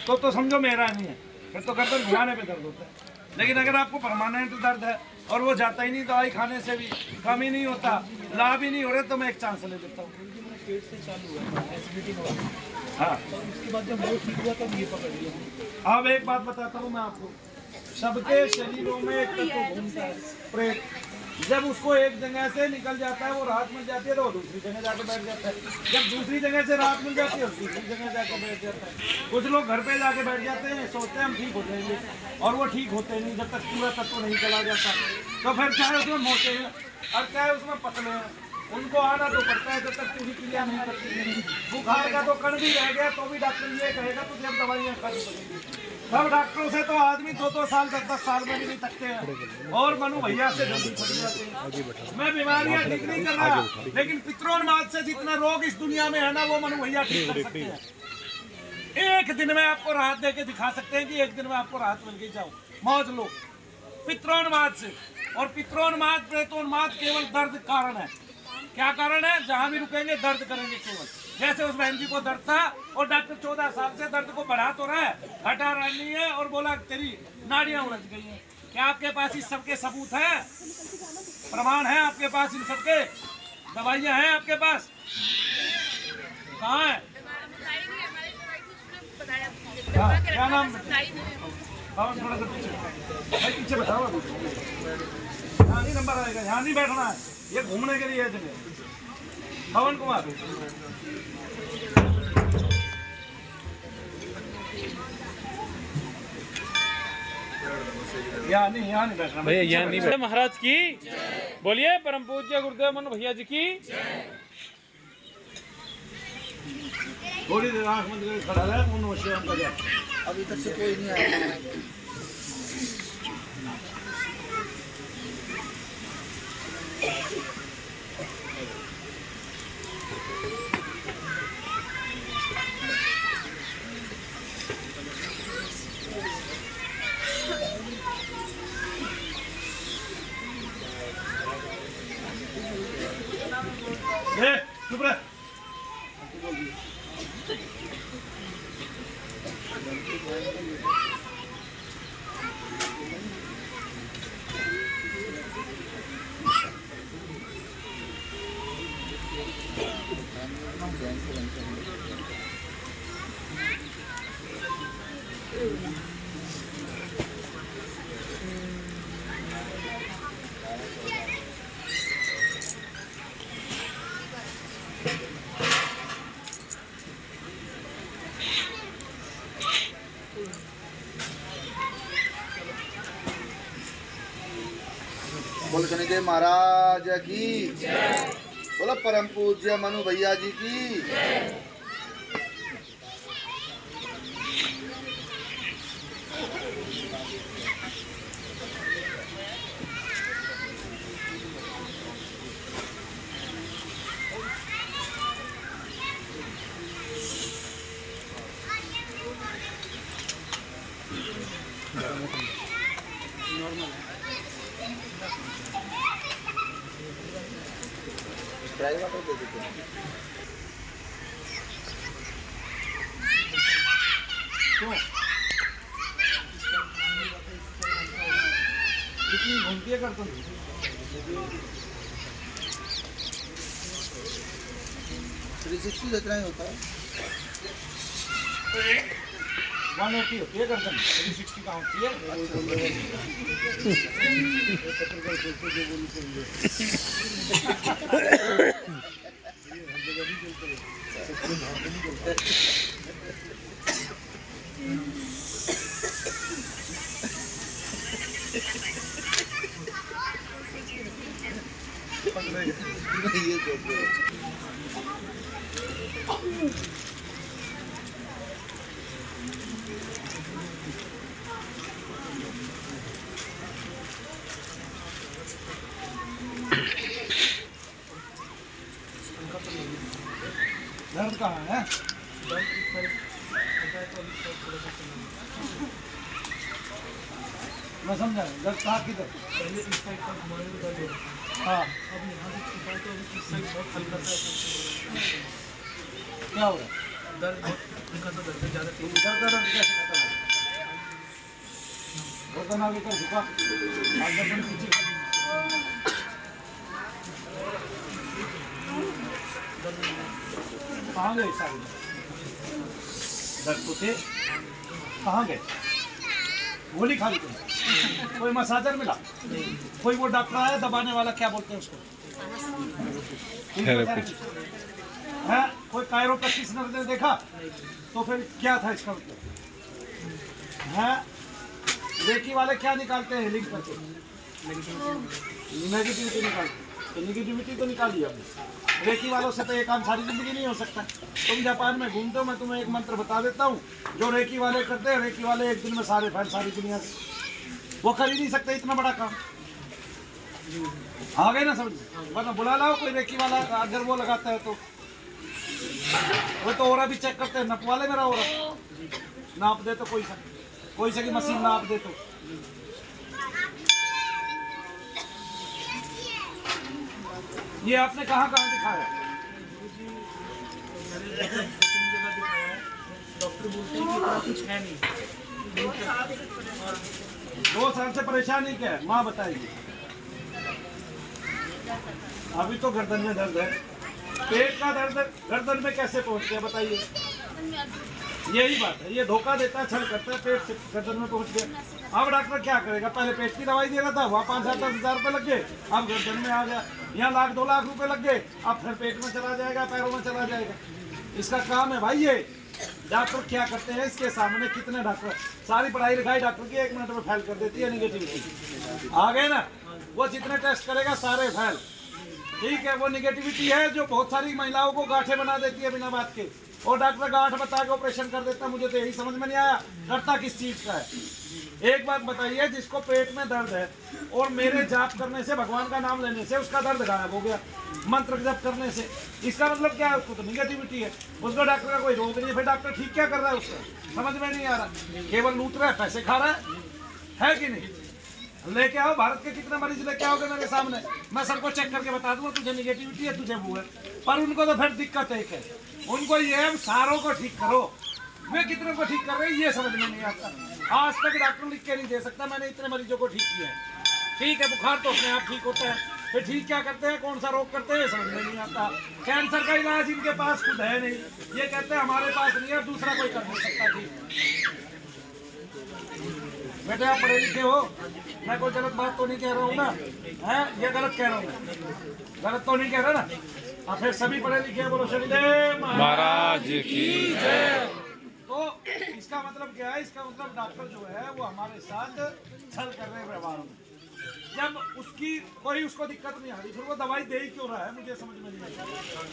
तो समझो मेरा नहीं है, फिर तो गर्दन घुमाने पे दर्द होता है। लेकिन अगर आपको परमानेंट दर्द है और वो जाता ही नहीं, दवाई खाने से भी कम ही नहीं होता, लाभ ही नहीं हो रहे, तो मैं एक चांस ले लेता हूँ। पेट से चालू है एसिडिटी हो, हाँ, और उसके बाद जब वो ठीक हुआ तब ये पकड़ लिया। अब एक बात बताता हूँ मैं आपको, सबके शरीरों में एक तत्व घूमता है, प्रेत। जब उसको एक जगह से निकल जाता है, वो राहत मिल जाती है, तो वो दूसरी जगह जाकर बैठ जाता है। जब दूसरी जगह से राहत मिल जाती है, दूसरी जगह जाकर बैठ जाता है। कुछ लोग घर पे जाके बैठ जाते हैं, सोचते हैं हम ठीक हो जाएंगे, और वो ठीक होते नहीं जब तक पूरा तत्व नहीं चला जाता। तो फिर चाहे उसमें मोटे हैं और चाहे उसमें पतले हैं, उनको आना तो पड़ता है जब तक पूरी क्रिया नहीं करती है। बुखार का तो कण भी रह गया तो भी डॉक्टर ये कहेगा तुझे अब दवाइयाँ खानी पड़ेगी। सब डॉक्टरों से तो आदमी 2-2 साल 10-10 साल में भी नहीं थकते हैं, और मनु भैया से जल्दी थक जाते हैं। मैं बीमारियां ठीक नहीं कर रहा, लेकिन पित्रोन्माद से जितना रोग इस दुनिया में है ना, वो मनु भैया ठीक कर सकते हैं। एक दिन में आपको राहत दे के दिखा सकते हैं कि एक दिन में आपको राहत मिल गई, जाओ मौज लो पित्रोन्माद से। और पित्रोन्माद प्रेतोन्माद केवल दर्द कारण है। क्या कारण है? जहां भी रुकेंगे दर्द करेंगे केवल। जैसे उस बहन जी को दर्द था और डॉक्टर 14 साल से दर्द को बढ़ा तो रहा है, हटा रहा नहीं है, और बोला तेरी नाड़ियां उलझ गई हैं। क्या आपके पास इस सबके सबूत है, प्रमाण है आपके पास? इन सबके दवाइयां हैं आपके पास? कहाँ है? क्या नाम? थोड़ा सा पीछे बताओ। यहाँ नहीं नंबर आएगा, यहाँ नहीं बैठना है, ये घूमने के लिए है जगह। पवन कुमार, यहाँ नहीं बैठना भैया, यहाँ नहीं बैठना। महाराज की बोलिए, परम पूज्य गुरुदेव मनु भैया जी की। थोड़ी देर आँख बंद करके खड़ा रहे, उन वशियों का जा। अभी तक से कोई नहीं आया। चुप रहे। बोल शनिदेव महाराज की, बोलो परम पूज्य मनु भैया जी की। ड्राई वाटर दे देते हैं। कितनी घूमती है करता 360 जितना ही होता है। 180 होती है गर्दन, 360 का होती है। ये दर्द कहाँ है? मैं समझा, दर्द कहाँ किधर? पहले इस साइड का घुमाने में दर्द हो रहा था। हाँ, अब यहाँ से छुपाए तो अभी इस साइड बहुत हल्का सा क्या हो रहा है? दर्द बहुत उनका तो दर्द ज़्यादा तेज इधर का दर्द कैसे खत्म है? गर्दन आगे कर, झुका, हाथ गर्दन पीछे कर। कहाँ गए सारे दर्द तो थे, कहाँ गए? गोली खा ली तुमने? कोई मसाजर मिला? कोई वो डॉक्टर आया दबाने वाला, क्या बोलते हैं उसको? है कोई कायरोप्रैक्टिस ने देखा? तो फिर क्या था इसका मतलब? है रेकी वाले क्या निकालते हैं लिंक करके? नेगेटिविटी निकालते, तो नेगेटिविटी तो निकाल दिया हमने। रेकी वालों से तो ये काम सारी जिंदगी नहीं हो सकता। तुम जापान में घूमते हो, मैं तुम्हें एक मंत्र बता देता हूँ जो रेकी वाले करते हैं। रेकी वाले एक दिन में सारे फैल सारी दुनिया से, वो कर ही नहीं सकते इतना बड़ा काम। आ गए ना समझ? वरना बुला लाओ कोई रेकी वाला, अगर वो लगाता है तो। वो तो ओरा भी चेक करते हैं, नपवा ले मेरा ओरा, नाप दे तो कोई सा की मशीन नाप दे तो। ये आपने कहाँ दिखाया? डॉक्टर बोलते हैं कि इतना कुछ है नहीं। 2 साल से परेशानी क्या है माँ बताइए? अभी तो गर्दन में दर्द है, पेट का दर्द गर्दन में कैसे पहुँच गया बताइए? यही बात है, ये धोखा देता है, छल करता है, पेट से गर्दन में पहुँच गया। अब डॉक्टर क्या करेगा? पहले पेट की दवाई दे रहा था, वहाँ 5-10 हज़ार रुपये लग गए, अब गर्दन में आ गया, यहाँ 1-2 लाख रुपए लग गए, अब फिर पेट में चला जाएगा, पैरों में चला जाएगा। इसका काम है भाई ये। डॉक्टर क्या करते हैं? इसके सामने कितने डॉक्टर, सारी पढ़ाई लिखाई डॉक्टर की 1 मिनट में फेल कर देती है निगेटिविटी। आ गए ना? वो जितने टेस्ट करेगा सारे फेल। ठीक है, वो निगेटिविटी है जो बहुत सारी महिलाओं को गांठें बना देती है बिना बात के, और डॉक्टर गांठ बता के ऑपरेशन कर देता है। मुझे तो यही समझ में नहीं आया करता किस चीज का है। एक बात बताइए, जिसको पेट में दर्द है और मेरे जाप करने से, भगवान का नाम लेने से उसका दर्द गायब हो गया, मंत्र जप करने से, इसका मतलब क्या है? उसको तो निगेटिविटी है, उसको डॉक्टर का कोई रोग नहीं है। फिर डॉक्टर ठीक क्या कर रहा है उसका? समझ में नहीं आ रहा, केवल लूट रहा है, पैसे खा रहा है कि नहीं? लेके आओ, भारत के कितने मरीज लेके आओगे मेरे सामने, मैं सबको चेक करके बता दूंगा तुझे निगेटिविटी है, तुझे वो है। पर उनको तो फिर दिक्कत एक है, उनको ये है सारों को ठीक करो। वे कितनों को ठीक कर रहे हैं ये समझ में नहीं आता। आज तक डॉक्टर लिख के नहीं दे सकता मैंने इतने मरीजों को ठीक किया है। ठीक है, बुखार तो अपने आप ठीक होता है, फिर ठीक क्या करते हैं, कौन सा रोग करते हैं समझ में नहीं आता। कैंसर का इलाज इनके पास खुद है नहीं, ये कहते हैं हमारे पास नहीं है, दूसरा कोई कर नहीं सकता। ठीक बेटे, आप पढ़े लिखे हो, मैं कोई गलत बात तो नहीं कह रहा हूँ ना? है ये गलत कह रहा हूँ मैं? गलत तो नहीं कह रहा ना? फिर सभी पढ़े लिखे, बोलो शनिदेव महाराज की जय। तो इसका मतलब क्या है? इसका मतलब डॉक्टर जो है वो हमारे साथ छल कर रहे हैं व्यवहार में। जब उसकी कोई उसको दिक्कत नहीं आ रही, फिर वो दवाई दे ही क्यों रहा है? मुझे समझ में नहीं आता।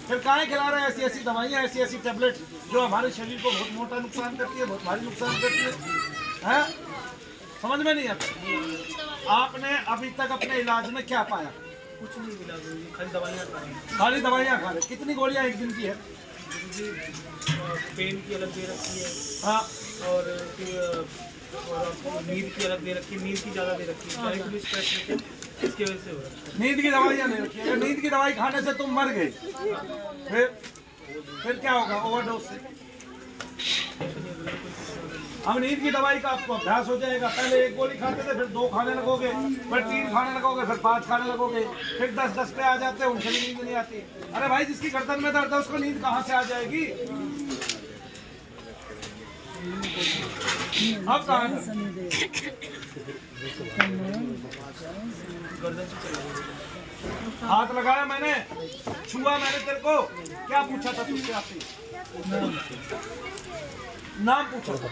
फिर काहे खिला रहे हैं ऐसी ऐसी दवाइयाँ, ऐसी ऐसी टैबलेट जो हमारे शरीर को बहुत मोटा नुकसान करती है, बहुत भारी नुकसान करती है? समझ में नहीं आता। आपने अभी तक अपने इलाज में क्या पाया? कुछ नहीं मिला, खाली दवाइयाँ खाई। खाली दवाइयाँ खा रहे? कितनी गोलियाँ एक दिन की है? पेन की अलग दे रखी है, हाँ, और नींद की अलग दे रखी है, नींद की ज़्यादा दे रखी है, इसकी वजह से हो रहा है। नींद की दवाइयाँ ले रखी है। अगर नींद की दवाई खाने से तुम मर गए फिर क्या होगा? ओवरडोज से। अब नींद की दवाई का आपको अभ्यास हो जाएगा। पहले 1 गोली खाते थे, फिर 2 खाने लगोगे, फिर 3 खाने लगोगे, फिर 5 खाने लगोगे, फिर 10 पे आ जाते हैं, उनसे भी नींद नहीं आती। अरे भाई, जिसकी गर्दन में दर्द है उसको नींद कहाँ से आ जाएगी? अब कहाँ हाथ लगाया मैंने, छुआ मैंने तेरे को, क्या पूछा था तुझसे? आपसे नाम पूछा था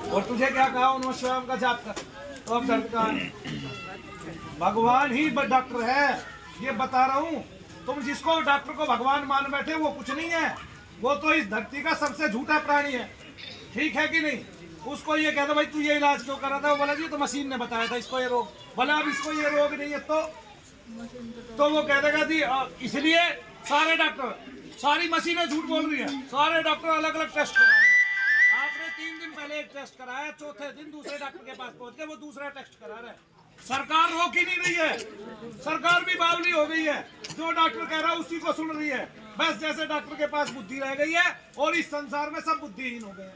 और तुझे क्या कहा? उन शिवाम का जाप कर। तो अब दर्द का भगवान ही डॉक्टर है, ये बता रहा हूँ। तुम जिसको डॉक्टर को भगवान मान बैठे वो कुछ नहीं है, वो तो इस धरती का सबसे झूठा प्राणी है। ठीक है कि नहीं? उसको ये कहता भाई तू ये इलाज क्यों कर रहा था? वो बोला जी तो मशीन ने बताया था इसको ये रोग। बोला अब इसको ये रोग नहीं है तो वो कह देगा जी इसलिए सारे डॉक्टर, सारी मशीनें झूठ बोल रही है, सारे डॉक्टर अलग अलग टेस्ट करा रहे हैं। आपने 3 दिन पहले एक टेस्ट कराया, चौथे दिन दूसरे डॉक्टर के पास पहुंच गए, वो दूसरा टेस्ट करा रहे हैं। सरकार रोक ही नहीं रही है, सरकार भी बावली हो गई है। जो डॉक्टर कह रहा है उसी को सुन रही है। बस जैसे डॉक्टर के पास बुद्धि रह गई है और इस संसार में सब बुद्धिहीन हो गए हैं।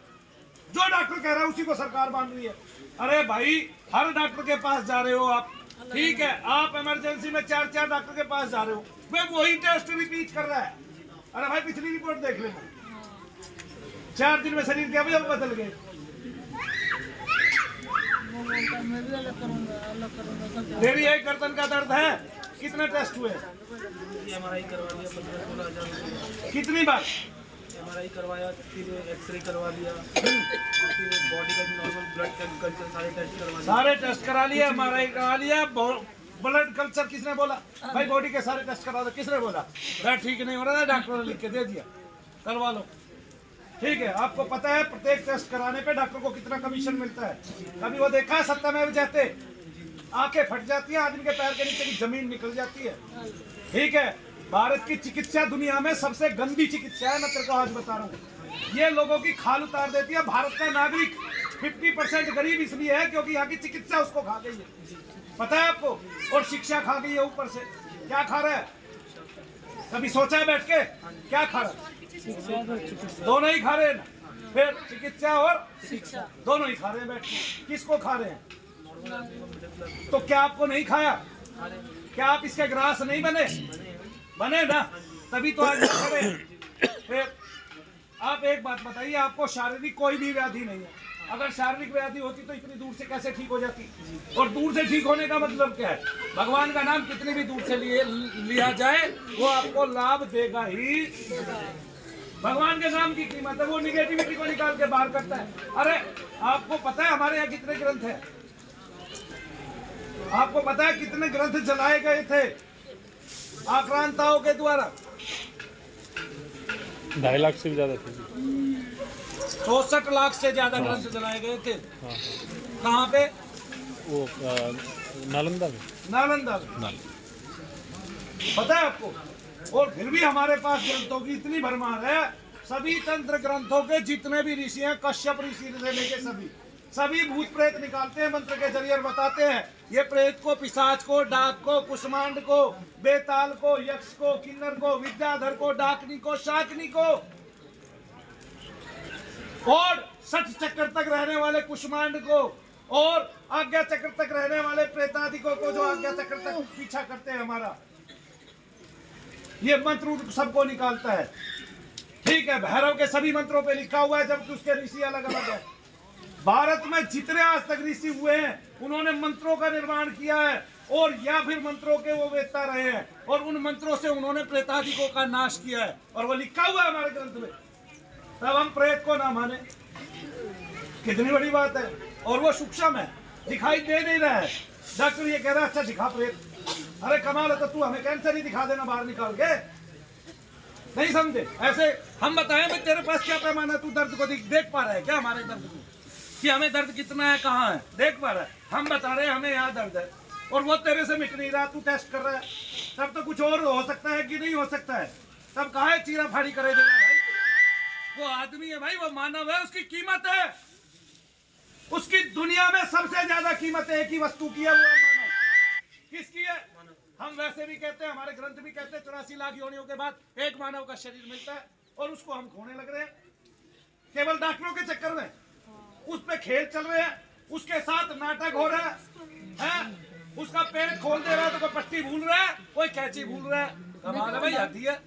जो डॉक्टर कह रहा है उसी को सरकार मान रही है। अरे भाई, हर डॉक्टर के पास जा रहे हो आप, ठीक है, आप इमरजेंसी में 4 डॉक्टर के पास जा रहे हो, वे वही टेस्ट रिपीट कर रहा है। अरे भाई, पिछली रिपोर्ट देख लेना, 4 दिन में शरीर के अवयव बदल गए। तेरी एक गर्दन का दर्द है, कितने टेस्ट हुए? MRI करवा लिया 15-16 हज़ार रुपये। कितनी बार? MRI करवाया, फिर एक्सरे करवा लिया, फिर बॉडी का नॉर्मल ब्लड कल्चर सारे टेस्ट करवा लिए। सारे टेस्ट करा लिया, MRI करा लिया, ब्लड कल्चर किसने बोला? भाई बॉडी के सारे टेस्ट करा दो, किसने बोला? भाई ठीक नहीं हो रहा था, डॉक्टर ने लिख के दे दिया, करवा लो। ठीक है, आपको पता है प्रत्येक टेस्ट कराने पे डॉक्टर को कितना कमीशन मिलता है? कभी वो देखा है? सत्यमेव जयते, आंखें फट जाती है, आदमी के पैर के नीचे की जमीन निकल जाती है। ठीक है, भारत की चिकित्सा दुनिया में सबसे गंदी चिकित्सा है, मैं तेरे को आज बता रहा हूँ। ये लोगों की खाल उतार देती है। भारत का नागरिक 50% गरीब इसलिए है क्योंकि यहाँ की चिकित्सा उसको खा गई है, पता है आपको? और शिक्षा खा गई है ऊपर से। क्या खा रहा है? कभी सोचा है बैठ के क्या खा रहा है? दोनों ही खा रहे हैं ना। फिर चिकित्सा और शिक्षा दोनों ही खा रहे हैं बैठ के। किसको खा रहे हैं? तो क्या आपको नहीं खाया? क्या आप इसके ग्रास नहीं बने? बने ना, तभी तो आज खड़े हैं। फिर आप एक बात बताइए, आपको शारीरिक कोई भी व्याधि नहीं है। अगर शारीरिक व्याधि होती तो इतनी दूर से कैसे ठीक हो जाती? और दूर से ठीक होने का मतलब क्या है? भगवान का नाम कितनी भी दूर से लिया जाए वो आपको लाभ देगा ही। भगवान के नाम की कीमत है, वो निगेटिविटी को निकाल के बाहर करता है। अरे आपको पता है हमारे यहाँ कितने ग्रंथ हैं? आपको पता है कितने ग्रंथ जलाए गए थे आक्रांताओं के द्वारा? 2.5 लाख से भी ज्यादा थे। 64 लाख से ज्यादा ग्रंथ जलाए गए थे। हाँ। कहाँ पे? वो नालंदा में। नालंदा में। पता है आपको? और फिर भी हमारे पास ग्रंथों की इतनी भरमार है। सभी तंत्र ग्रंथों के जितने भी ऋषि हैं, कश्यप ऋषि से लेके सभी भूत प्रेत निकालते हैं मंत्र के जरिए और बताते हैं ये प्रेत को, पिशाच को, डाक को, कुष्मांड को, बेताल को, यक्ष को, किन्नर को, विद्याधर को, डाकनी को, शाकनी को और 60 चक्र तक रहने वाले कुष्मांड को और आज्ञा चक्र तक रहने वाले प्रेतादिकों को जो आज्ञा चक्र तक पीछा करते हैं हमारा, ये मंत्र सबको निकालता है। ठीक है, भैरव के सभी मंत्रों पे लिखा हुआ है, जबकि उसके ऋषि अलग अलग है। भारत में जितने आज तक ऋषि हुए हैं उन्होंने मंत्रों का निर्माण किया है और या फिर मंत्रों के वो वेत्ता रहे हैं और उन मंत्रों से उन्होंने प्रेतादिकों का नाश किया है और वो लिखा हुआ है हमारे ग्रंथ में। तब हम प्रेत को ना माने, कितनी बड़ी बात है। और वो सूक्ष्म है, दिखाई दे नहीं रहा है। डॉक्टर ये कह रहा है अच्छा दिखा प्रेत, अरे कमाल है, तो तू हमें कैंसर ही दिखा देना बाहर निकाल के। नहीं समझे? ऐसे हम बताएं भाई तेरे पास क्या पैमाना, तू दर्द को देख पा रहा है क्या? हमारे दर्द को कि हमें दर्द कितना है, कहाँ है, देख पा रहा है? हम बता रहे हैं हमें यहाँ दर्द है और वो तेरे से मिट नहीं रहा, तू टेस्ट कर रहा है। तब तो कुछ और हो सकता है कि नहीं हो सकता है। तब कहाँ है चीरा फाड़ी करे देना भाई? वो आदमी है भाई, वो मानव है, उसकी कीमत है। उसकी दुनिया में सबसे ज्यादा कीमत है एक ही वस्तु की है, वो है मानव। किसकी है? हम वैसे भी कहते हैं, हमारे ग्रंथ भी कहते हैं 84 लाख योनियों के बाद एक मानव का शरीर मिलता है और उसको हम खोने लग रहे हैं केवल डॉक्टरों के चक्कर में। उस पे खेल चल रहे हैं, उसके साथ नाटक हो रहा है? उसका पेट खोल दे रहा है तो कोई पट्टी भूल रहा है, कोई कैंची भूल रहा है। कमाल है भाई, आती है।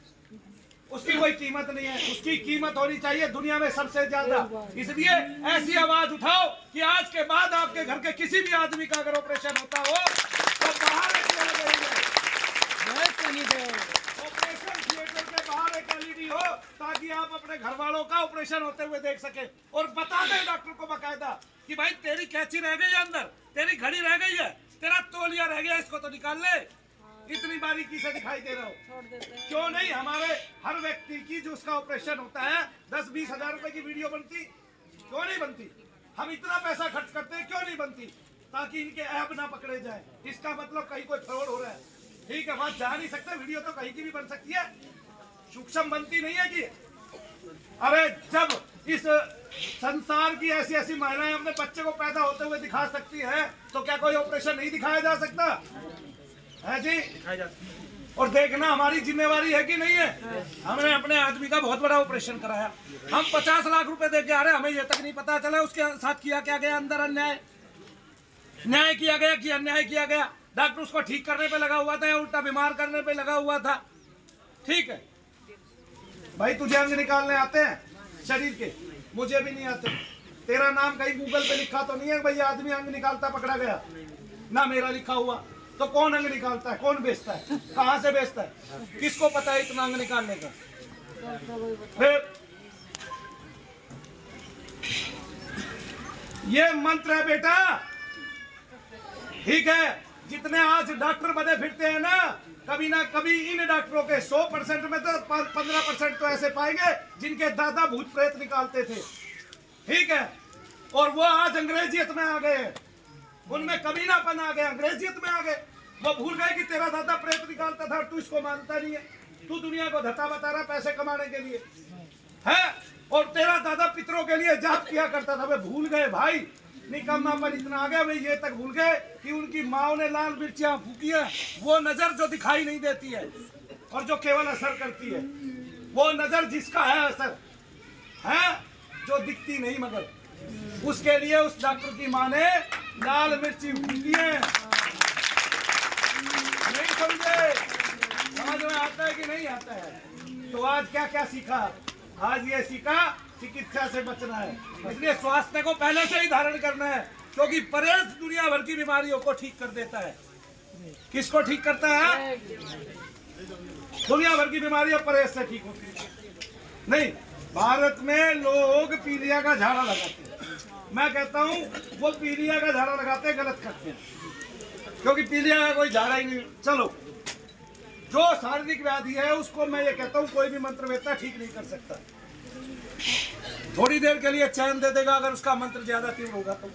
उसकी कोई कीमत नहीं है। उसकी कीमत होनी चाहिए दुनिया में सबसे ज्यादा। इसलिए ऐसी आवाज उठाओ कि आज के बाद आपके घर के किसी भी आदमी का अगर ऑपरेशन होता हो तो बाहर ऑपरेशन थिएटर के बाहर एक LED हो ताकि आप अपने घर वालों का ऑपरेशन होते हुए देख सके और बता दें डॉक्टर को बकायदा कि भाई तेरी कैंची रह गई है अंदर, तेरी घड़ी रह गई है, तेरा तौलिया रह गया, इसको तो निकाल ले। इतनी बारीकी से दिखाई दे रहा हो क्यों नहीं? हमारे हर व्यक्ति की जो उसका ऑपरेशन होता है 10-20 हजार रुपए की वीडियो बनती, क्यों नहीं बनती? हम इतना पैसा खर्च करते हैं, क्यों नहीं बनती? ताकि इनके ऐप ना पकड़े जाए। इसका मतलब कहीं कोई फ्रॉड हो रहा है। ठीक है, बात जा नहीं सकते, वीडियो तो कहीं की भी बन सकती है, सूक्ष्म बनती नहीं है कि। अरे जब इस संसार की ऐसी ऐसी महिलाएं अपने बच्चे को पैदा होते हुए दिखा सकती है, तो क्या कोई ऑपरेशन नहीं दिखाया जा सकता है जी? दिखाया जाता है। और देखना हमारी जिम्मेवारी है कि नहीं है। हमने अपने आदमी का बहुत बड़ा ऑपरेशन कराया, हम 50 लाख रुपए दे के आ रहे हैं, हमें ये तक नहीं पता चला उसके साथ किया क्या गया, अंदर अन्याय न्याय किया गया कि अन्याय किया गया। डॉक्टर उसको ठीक करने पे लगा हुआ था या उल्टा बीमार करने पे लगा हुआ था। ठीक है भाई, तुझे अंग निकालने आते हैं शरीर के, मुझे भी नहीं आते। तेरा नाम कहीं गूगल पे लिखा तो नहीं है भाई आदमी अंग निकालता पकड़ा गया, ना मेरा लिखा हुआ। तो कौन अंग निकालता है, कौन बेचता है, कहां से बेचता है, किसको पता है इतना अंग निकालने का? फिर ये मंत्र है बेटा, ठीक है। जितने आज डॉक्टर बने फिरते हैं ना, कभी ना कभी इन डॉक्टरों के 100% में तो 15% तो ऐसे पाएंगे जिनके दादा भूत प्रेत निकालते थे, ठीक है। और वो आज अंग्रेजियत में आ गए, उनमें कमीनापन आ गया, अंग्रेजियत में आ गए। वो भूल गए कि तेरा दादा प्रेत निकालता था, तू इसको मानता नहीं है, तू दुनिया को धत्ता बता रहा पैसे कमाने के लिए है। और तेरा दादा पितरों के लिए जाप किया करता था, वे भूल गए भाई। निकम्मापन इतना आ गया वे ये तक भूल गए कि उनकी माओ ने लाल मिर्चियां फूकी है, वो नजर जो दिखाई नहीं देती है और जो केवल असर करती है, वो नजर जिसका है असर है, जो दिखती नहीं, मगर उसके लिए उस डॉक्टर की माँ ने लाल मिर्ची फूकी है। नहीं समझे? समझ में आता है कि नहीं आता है? तो आज क्या क्या सीखा? आज ये सीखा चिकित्सा से बचना है, इसलिए स्वास्थ्य को पहले से ही धारण करना है, क्योंकि परहेज दुनिया भर की बीमारियों को ठीक कर देता है। किसको ठीक करता है? दुनिया भर की बीमारियां परहेज से ठीक होती है। नहीं, भारत में लोग पीलिया का झाड़ा लगाते हैं, मैं कहता हूं वो पीलिया का झाड़ा लगाते हैं, गलत करते हैं, क्योंकि पीलिया का कोई झाड़ा ही नहीं। चलो, जो शारीरिक व्याधि है उसको मैं ये कहता हूं कोई भी मंत्र वेत्ता ठीक नहीं कर सकता। थोड़ी देर के लिए चैन दे देगा अगर उसका मंत्र ज्यादा तीव्र होगा तो।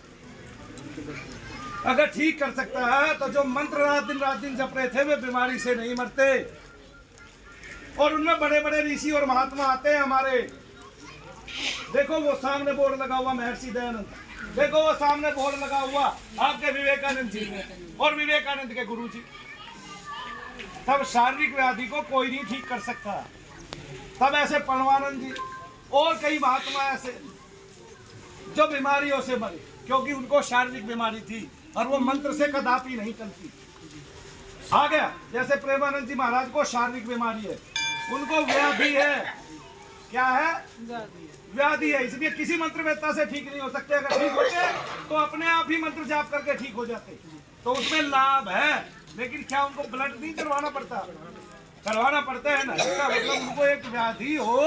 अगर ठीक कर सकता है तो जो मंत्र रात दिन जप रहे थे वे बीमारी से नहीं मरते। और उनमें बड़े बड़े ऋषि और महात्मा आते हैं हमारे। देखो वो सामने बोर्ड लगा हुआ महर्षि दयानंद, देखो वो सामने बोर्ड लगा हुआ आपके विवेकानंद जी और विवेकानंद के गुरु जी। तब शारीरिक व्याधि को कोई नहीं ठीक कर सकता। तब ऐसे परमानंद जी और कई महात्मा ऐसे जो बीमारियों से मरे, क्योंकि उनको शारीरिक बीमारी थी और वो मंत्र से कदापि नहीं चलती। आ गया जैसे प्रेमानंद जी महाराज को शारीरिक बीमारी है, उनको व्याधि है। क्या है? व्याधि है, इसलिए किसी मंत्र वेत्ता से ठीक नहीं हो सकते। अगर ठीक होते तो अपने आप ही मंत्र जाप करके ठीक हो जाते, तो उसमें लाभ है। लेकिन क्या उनको ब्लड नहीं करवाना पड़ता? करवाना पड़ता है ना। इसका मतलब उनको एक व्याधि हो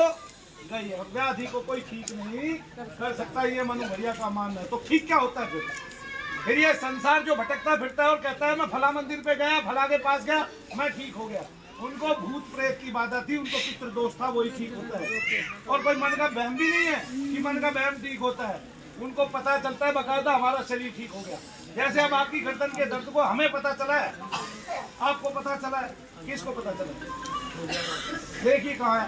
गई है, व्याधि को कोई ठीक नहीं कर सकता, ये मनु भैया का मानना है। तो ठीक क्या होता है फिर ये संसार जो भटकता फिरता है और कहता है मैं फला मंदिर पे गया, फला के पास गया, मैं ठीक हो गया। उनको भूत प्रेत की बाधा थी, उनको पितृ दोष था, वही ठीक होता है। और कोई मन का बहम भी नहीं है कि मन का बहम ठीक होता है। उनको पता चलता है बकायदा हमारा शरीर ठीक हो गया। जैसे अब आपकी गर्दन के दर्द को हमें पता चला है, आपको पता चला है, किसको पता चला? देखिए कहाँ है।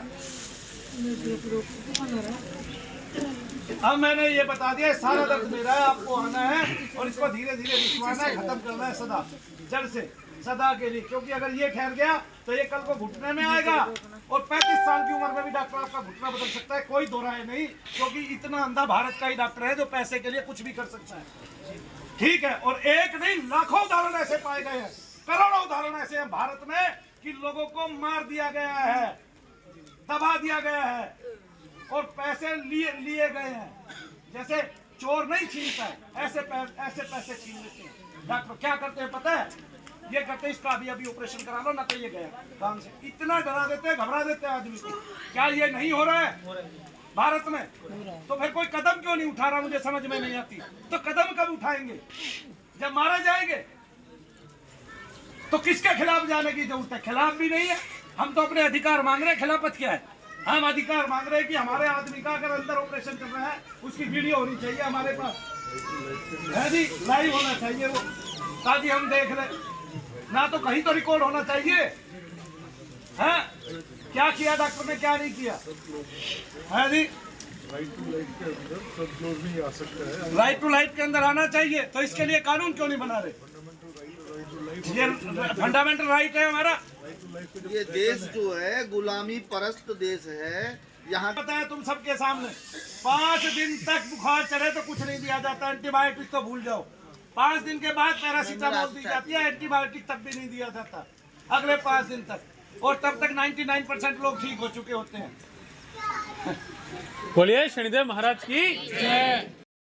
अब मैंने ये बता दिया सारा दर्द मेरा है, आपको आना है और इसको धीरे धीरे रिश्वाना है, खत्म करना है सदा जड़ से, सदा के लिए। क्योंकि अगर ये ठहर गया तो ये कल को घुटने में आएगा और 35 साल की उम्र में भी डॉक्टर आपका घुटना बदल सकता है, कोई दो राय नहीं। क्योंकि इतना अंधा भारत का ही डॉक्टर है जो पैसे के लिए कुछ भी कर सकता है, ठीक है। और एक नहीं लाखों उदाहरण ऐसे पाए गए हैं, करोड़ों उदाहरण ऐसे हैं भारत में कि लोगों को मार दिया गया है, दबा दिया गया है और पैसे लिए गए हैं। जैसे चोर नहीं छीनता है, ऐसे पैसे छीन लेते हैं। डॉक्टर क्या करते हैं पता है? ये करते हैं इसका अभी ऑपरेशन करा लो, ना तो ये गया काम से। इतना डरा देते हैं, घबरा देते हैं आदमी को। क्या ये नहीं हो रहा है भारत में? तो फिर कोई कदम क्यों नहीं उठा रहा, मुझे समझ में नहीं आती। तो कदम कब उठाएंगे? जब मारे जाएंगे। तो किसके खिलाफ जाने की जरूरत है? खिलाफ भी नहीं है, हम तो अपने अधिकार मांग रहे हैं। खिलाफत क्या है? हम अधिकार मांग रहे हैं कि हमारे आदमी का अगर अंदर ऑपरेशन कर रहा है उसकी वीडियो होनी चाहिए हमारे पास, है जी, लाइव होना चाहिए वो, ताकि हम देख ले। ना तो कहीं तो रिकॉर्ड होना चाहिए है क्या किया डॉक्टर ने, क्या नहीं किया, है जी। राइट टू लाइफ के अंदर आना चाहिए, तो इसके लिए कानून क्यों नहीं बना रहे? ये फंडामेंटल राइट है हमारा। ये देश जो है गुलामी परस्त देश है। यहाँ पता है तुम सबके सामने 5 दिन तक बुखार चढ़े तो कुछ नहीं दिया जाता, एंटीबायोटिक तो भूल जाओ। 5 दिन के बाद पैरासीटामोल दी जाती है, एंटीबायोटिक तब भी नहीं दिया जाता अगले 5 दिन तक, और तब तक 99% लोग ठीक हो चुके होते हैं। बोलिए शनिदेव महाराज की जय।